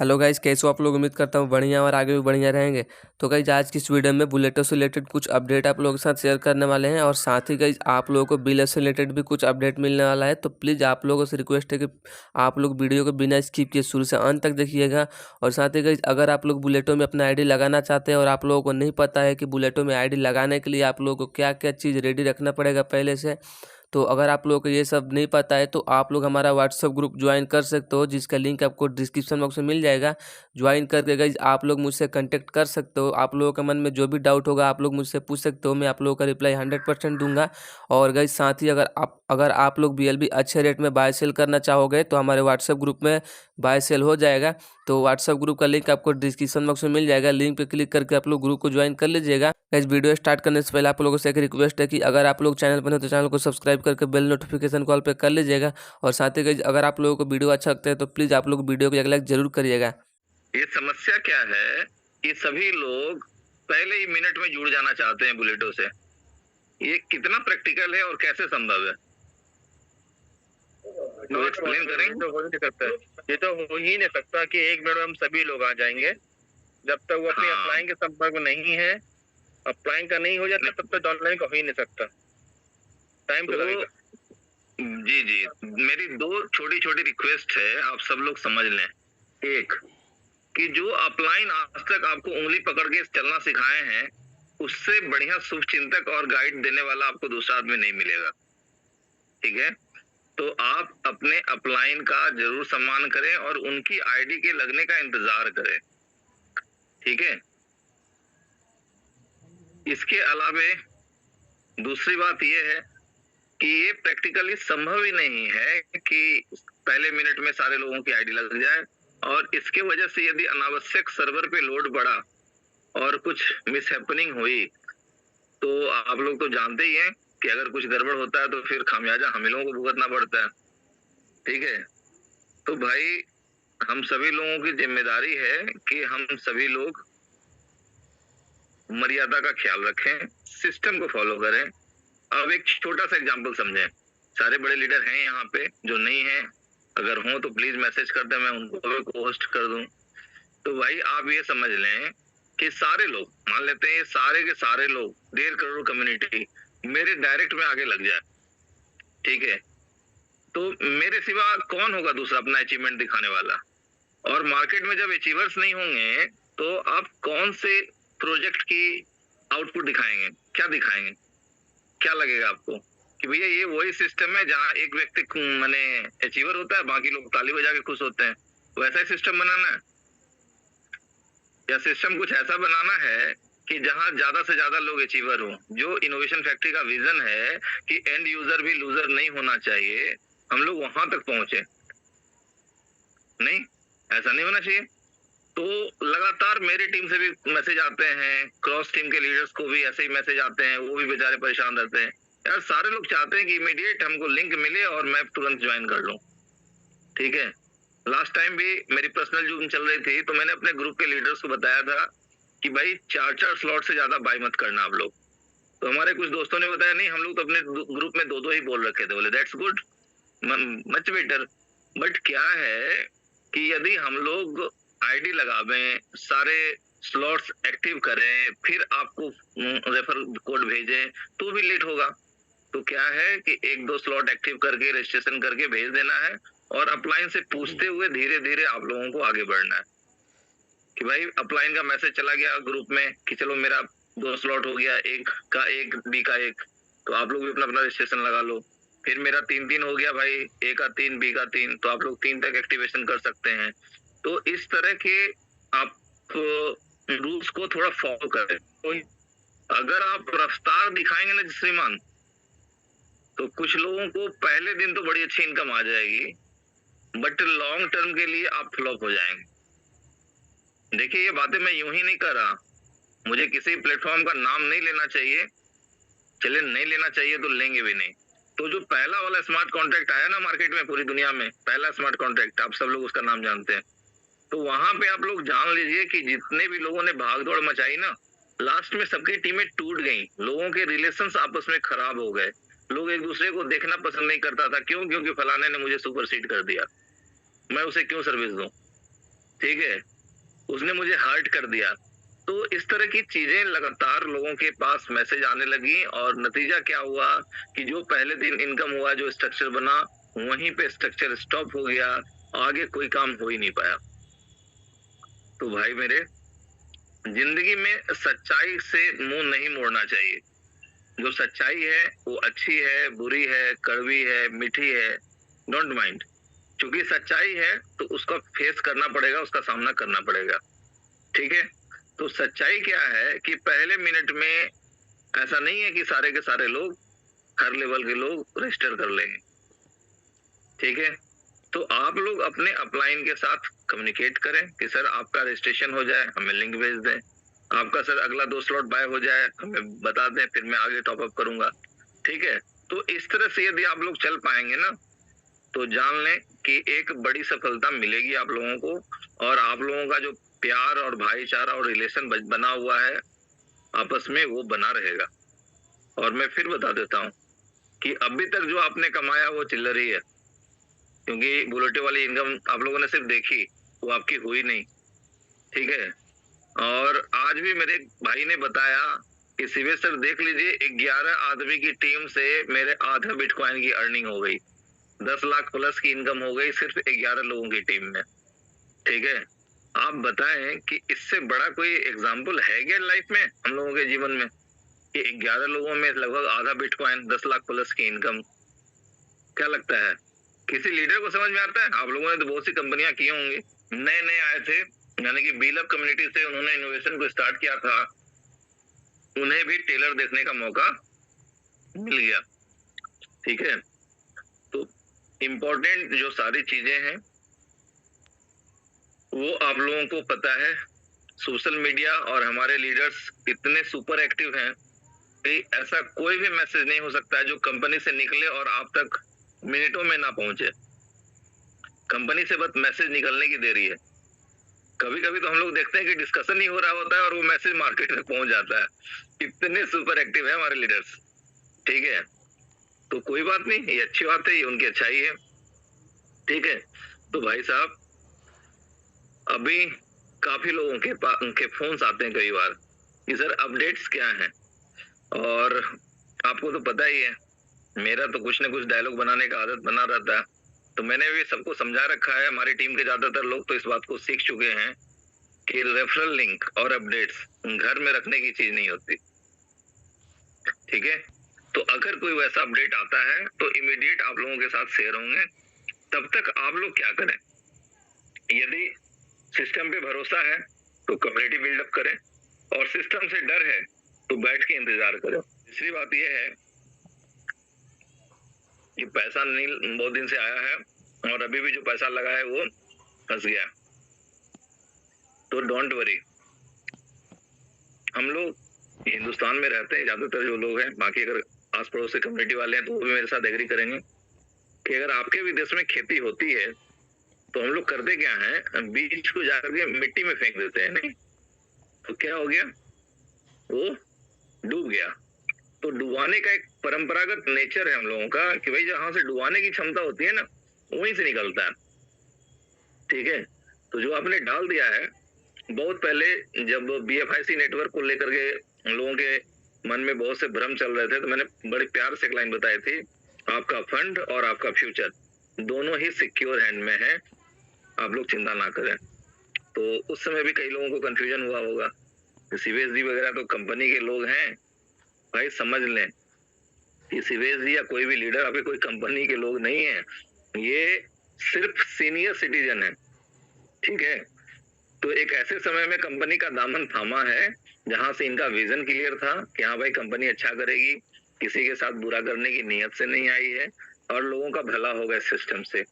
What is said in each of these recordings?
Hello guys, कैसे हो आप लोग। उम्मीद करता हूँ बढ़िया और आगे भी बढ़िया रहेंगे। तो गाइस आज की इस वीडियो में बुलेटों से रिलेटेड कुछ अपडेट आप लोगों के साथ शेयर करने वाले हैं और साथ ही गाइस आप लोगों को बिल से रिलेटेड भी कुछ अपडेट मिलने वाला है। तो प्लीज़ आप लोगों से रिक्वेस्ट है कि आप लोग वीडियो को बिना स्किप किए शुरू से अंत तक देखिएगा। और साथ ही गाइस अगर आप लोग बुलेटों में अपना आईडी लगाना चाहते हैं और आप लोगों को नहीं पता है कि बुलेटों में आईडी लगाने के लिए आप लोगों को क्या क्या चीज़ रेडी रखना पड़ेगा पहले से, तो अगर आप लोगों को ये सब नहीं पता है तो आप लोग हमारा व्हाट्सअप ग्रुप ज्वाइन कर सकते हो, जिसका लिंक आपको डिस्क्रिप्शन बॉक्स में मिल जाएगा। ज्वाइन करके गाइज आप लोग मुझसे कांटेक्ट कर सकते हो। आप लोगों के मन में जो भी डाउट होगा आप लोग मुझसे पूछ सकते हो, मैं आप लोगों का रिप्लाई 100% दूंगा। और गाइज साथ ही अगर आप लोग BLB अच्छे रेट में बाय सेल करना चाहोगे तो हमारे व्हाट्सअप ग्रुप में बाय सेल हो जाएगा। तो व्हाट्सअप ग्रुप का लिंक आपको डिस्क्रिप्शन बॉक्स में मिल जाएगा, लिंक पे क्लिक करके आप लोग ग्रुप को ज्वाइन कर लीजिएगा। गाइस वीडियो स्टार्ट करने से पहले आप लोगों से एक रिक्वेस्ट है कि अगर आप लोग चैनल पर हो तो चैनल को सब्सक्राइब करके बेल नोटिफिकेशन कॉल पे कर लीजिएगा। और साथ ही गाइस अगर आप लोगों को वीडियो अच्छा लगता है तो प्लीज़ आप लोग वीडियो को एक लाइक जरूर करिएगा। ये समस्या क्या है कि सभी लोग पहले ही मिनट में जुड़ जाना चाहते हैं बुलेटों से। ये कितना प्रैक्टिकल है और कैसे संभव है, तो एक्सप्लेन करेंगे। तो हो नहीं सकता, ये तो हो ही नहीं सकता कि एक मिनट में हम सभी लोग आ जाएंगे। जब तक वो अपनी हाँ। अप्लाइंग के संपर्क में नहीं है, अप्लाइंग का नहीं हो जाता तब तक ऑनलाइन का हो ही नहीं सकता। टाइम तो लगेगा। जी जी, मेरी दो छोटी छोटी रिक्वेस्ट है, आप सब लोग समझ लें। एक, कि जो अपलाइन आज तक आपको उंगली पकड़ के चलना सिखाए हैं, उससे बढ़िया शुभ चिंतक और गाइड देने वाला आपको दूसरा आदमी नहीं मिलेगा। ठीक है, तो आप अपने अपलाइन का जरूर सम्मान करें और उनकी आईडी के लगने का इंतजार करें। ठीक है, इसके अलावे दूसरी बात यह है कि ये प्रैक्टिकली संभव ही नहीं है कि पहले मिनट में सारे लोगों की आईडी लग जाए। और इसके वजह से यदि अनावश्यक सर्वर पे लोड बढ़ा और कुछ मिसहैपनिंग हुई तो आप लोग तो जानते ही हैं कि अगर कुछ गड़बड़ होता है तो फिर खामियाजा हम ही लोगों को भुगतना पड़ता है। ठीक है, तो भाई हम सभी लोगों की जिम्मेदारी है कि हम सभी लोग मर्यादा का ख्याल रखें, सिस्टम को फॉलो करें। अब एक छोटा सा एग्जांपल समझें। सारे बड़े लीडर हैं यहाँ पे, जो नहीं है अगर हो तो प्लीज मैसेज कर दें, मैं उनको भी होस्ट कर दूं। तो भाई आप ये समझ लें कि सारे लोग, मान लेते हैं ये सारे के सारे लोग 1.5 करोड़ कम्युनिटी मेरे डायरेक्ट में आगे लग जाए। ठीक है, तो मेरे सिवा कौन होगा दूसरा अपना अचीवमेंट दिखाने वाला। और मार्केट में जब अचीवर्स नहीं होंगे तो आप कौन से प्रोजेक्ट की आउटपुट दिखाएंगे, क्या दिखाएंगे, क्या लगेगा आपको कि भैया ये वही सिस्टम है जहाँ एक व्यक्ति माने अचीवर होता है, बाकी लोग ताली बजा के खुश होते हैं। वैसा ही सिस्टम बनाना है या सिस्टम कुछ ऐसा बनाना है कि जहां ज्यादा से ज्यादा लोग अचीवर हो। जो इनोवेशन फैक्ट्री का विजन है कि एंड यूजर भी लूजर नहीं होना चाहिए, हम लोग वहां तक पहुंचे। नहीं, ऐसा नहीं होना चाहिए। तो लगातार मेरी टीम से भी मैसेज आते हैं, क्रॉस टीम के लीडर्स को भी ऐसे ही मैसेज आते हैं, वो भी बेचारे परेशान रहते हैं। यार सारे लोग चाहते हैं कि इमीडिएट हमको लिंक मिले और मैं तुरंत ज्वाइन कर लूं। ठीक है, लास्ट टाइम भी मेरी पर्सनल जूम चल रही थी तो मैंने अपने ग्रुप के लीडर्स को बताया था कि भाई 4-4 स्लॉट से ज्यादा बाय मत करना आप लोग। तो हमारे कुछ दोस्तों ने बताया नहीं, हम लोग तो अपने ग्रुप में 2-2 ही बोल रखे थे। बोले that's good, much better. But क्या है कि यदि हम लोग आईडी लगावें, सारे स्लॉट्स एक्टिव करें, फिर आपको रेफर कोड भेजें तो भी लेट होगा। तो क्या है कि 1-2 स्लॉट एक्टिव करके रजिस्ट्रेशन करके भेज देना है और अपलाइन से पूछते हुए धीरे धीरे आप लोगों को आगे बढ़ना है कि भाई अपलाइन का मैसेज चला गया ग्रुप में कि चलो मेरा 2 स्लॉट हो गया, एक का एक, बी का एक, तो आप लोग भी अपना अपना रजिस्ट्रेशन लगा लो। फिर मेरा 3-3 हो गया भाई, ए का 3, बी का 3, तो आप लोग 3 तक एक्टिवेशन कर सकते हैं। तो इस तरह के आप रूल्स को थोड़ा फॉलो करें। तो अगर आप रफ्तार दिखाएंगे ना श्रीमान, तो कुछ लोगों को पहले दिन तो बड़ी अच्छी इनकम आ जाएगी, बट लॉन्ग टर्म के लिए आप फ्लॉप हो जाएंगे। देखिए ये बातें मैं यूं ही नहीं कर रहा, मुझे किसी प्लेटफॉर्म का नाम नहीं लेना चाहिए, चले नहीं लेना चाहिए तो लेंगे भी नहीं। तो जो पहला वाला स्मार्ट कॉन्ट्रैक्ट आया ना मार्केट में, पूरी दुनिया में पहला स्मार्ट कॉन्ट्रैक्ट, आप सब लोग उसका नाम जानते हैं। तो वहां पे आप लोग जान लीजिए कि जितने भी लोगों ने भागदौड़ मचाई ना, लास्ट में सबकी टीमें टूट गई, लोगों के रिलेशंस आपस में खराब हो गए, लोग एक दूसरे को देखना पसंद नहीं करता था। क्यों? क्योंकि फलाने ने मुझे सुपरसीड कर दिया, मैं उसे क्यों सर्विस दूं। ठीक है, उसने मुझे हर्ट कर दिया। तो इस तरह की चीजें लगातार लोगों के पास मैसेज आने लगी और नतीजा क्या हुआ कि जो पहले दिन इनकम हुआ, जो स्ट्रक्चर बना, वहीं पे स्ट्रक्चर स्टॉप हो गया, आगे कोई काम हो ही नहीं पाया। तो भाई मेरे, जिंदगी में सच्चाई से मुंह नहीं मोड़ना चाहिए। जो सच्चाई है वो अच्छी है, बुरी है, कड़वी है, मीठी है, डोंट माइंड। क्योंकि सच्चाई है तो उसका फेस करना पड़ेगा, उसका सामना करना पड़ेगा। ठीक है, तो सच्चाई क्या है कि पहले मिनट में ऐसा नहीं है कि सारे के सारे लोग, हर लेवल के लोग रजिस्टर कर लेंगे। ठीक है, तो आप लोग अपने अपलाइन के साथ कम्युनिकेट करें कि सर आपका रजिस्ट्रेशन हो जाए, हमें लिंक भेज दें। आपका सर अगला 2 स्लॉट बाय हो जाए, हमें बता दें, फिर मैं आगे टॉप अप करूंगा। ठीक है, तो इस तरह से यदि आप लोग चल पाएंगे ना, तो जान लें कि एक बड़ी सफलता मिलेगी आप लोगों को। और आप लोगों का जो प्यार और भाईचारा और रिलेशन बना हुआ है आपस में, वो बना रहेगा। और मैं फिर बता देता हूँ कि अभी तक जो आपने कमाया वो चिल्लर ही है, क्योंकि बुलेटिन वाली इनकम आप लोगों ने सिर्फ देखी, वो आपकी हुई नहीं। ठीक है, और आज भी मेरे भाई ने बताया कि शिवेश सर देख लीजिए, 11 आदमी की टीम से मेरे आधा बिटकॉइन की अर्निंग हो गई, 10 लाख प्लस की इनकम हो गई सिर्फ 11 लोगों की टीम में। ठीक है, आप बताएं कि इससे बड़ा कोई एग्जाम्पल है क्या लाइफ में, हम लोगों के जीवन में, कि 11 लोगों में लगभग आधा बिटकॉइन, 10 लाख प्लस की इनकम? क्या लगता है किसी लीडर को समझ में आता है? आप लोगों ने तो बहुत सी कंपनियां की होंगी, नए नए आए थे, यानी कि बीलअप कम्युनिटी से उन्होंने इनोवेशन को स्टार्ट किया था, उन्हें भी टेलर देखने का मौका मिल गया। ठीक है, तो इम्पोर्टेंट जो सारी चीजें हैं वो आप लोगों को पता है। सोशल मीडिया और हमारे लीडर्स इतने सुपर एक्टिव हैं कि ऐसा कोई भी मैसेज नहीं हो सकता है जो कंपनी से निकले और आप तक मिनटों में ना पहुंचे। कंपनी से बस मैसेज निकलने की देरी है। कभी कभी तो हम लोग देखते हैं कि डिस्कशन ही हो रहा होता है और वो मैसेज मार्केट में पहुंच जाता है। इतने सुपर एक्टिव है हमारे लीडर्स। ठीक है, तो कोई बात नहीं, ये अच्छी बात है, ये उनकी अच्छाई है। ठीक है, तो भाई साहब, अभी काफी लोगों के पास उनके फोन्स आते हैं कई बार कि सर अपडेट्स क्या हैं, और आपको तो पता ही है मेरा तो कुछ ना कुछ डायलॉग बनाने का आदत बना रहता है। तो मैंने भी सबको समझा रखा है, हमारी टीम के ज्यादातर लोग तो इस बात को सीख चुके हैं कि रेफरल लिंक और अपडेट्स घर में रखने की चीज नहीं होती। ठीक है, तो अगर कोई वैसा अपडेट आता है तो इमीडिएट आप लोगों के साथ शेयर होंगे। तब तक आप लोग क्या करें, यदि सिस्टम पे भरोसा है तो कम्युनिटी बिल्डअप करें, और सिस्टम से डर है तो बैठ के इंतजार करें। तीसरी बात यह है कि पैसा नहीं बहुत दिन से आया है और अभी भी जो पैसा लगा है वो फंस गया, तो डोंट वरी। हम लोग हिंदुस्तान में रहते हैं ज्यादातर जो लोग हैं, बाकी अगर आस पड़ोस से कम्युनिटी वाले हैं तो वो भी मेरे साथ एग्री करेंगे कि अगर आपके भी देश में खेती होती है तो हम लोग करते क्या है, बीज को जाकर के मिट्टी में फेंक देते हैं। नहीं तो क्या हो गया, वो डूब गया। तो डुबाने का एक परंपरागत नेचर है हम लोगों का कि भाई जहां से डुबाने की क्षमता होती है ना, वहीं से निकलता है। ठीक है, तो जो आपने डाल दिया है, बहुत पहले जब BFIC नेटवर्क को लेकर के लोगों के मन में बहुत से भ्रम चल रहे थे, तो मैंने बड़े प्यार से एक लाइन बताई थी, आपका फंड और आपका फ्यूचर दोनों ही सिक्योर हैंड में है, आप लोग चिंता ना करें। तो उस समय भी कई लोगों को कंफ्यूजन हुआ होगा, शिवेश जी वगैरह तो कंपनी के लोग हैं। भाई समझ लें कि शिवेश जी या कोई भी लीडर अभी कोई कंपनी के लोग नहीं है, ये सिर्फ सीनियर सिटीजन है। ठीक है, तो एक ऐसे समय में कंपनी का दामन थामा है जहां से इनका विजन क्लियर था कि हाँ भाई कंपनी अच्छा करेगी, किसी के साथ बुरा करने की नीयत से नहीं आई है और लोगों का भला होगा इस सिस्टम से।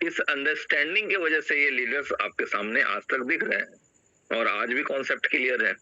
इस अंडरस्टैंडिंग की वजह से ये लीडर्स आपके सामने आज तक दिख रहे हैं और आज भी कॉन्सेप्ट क्लियर है।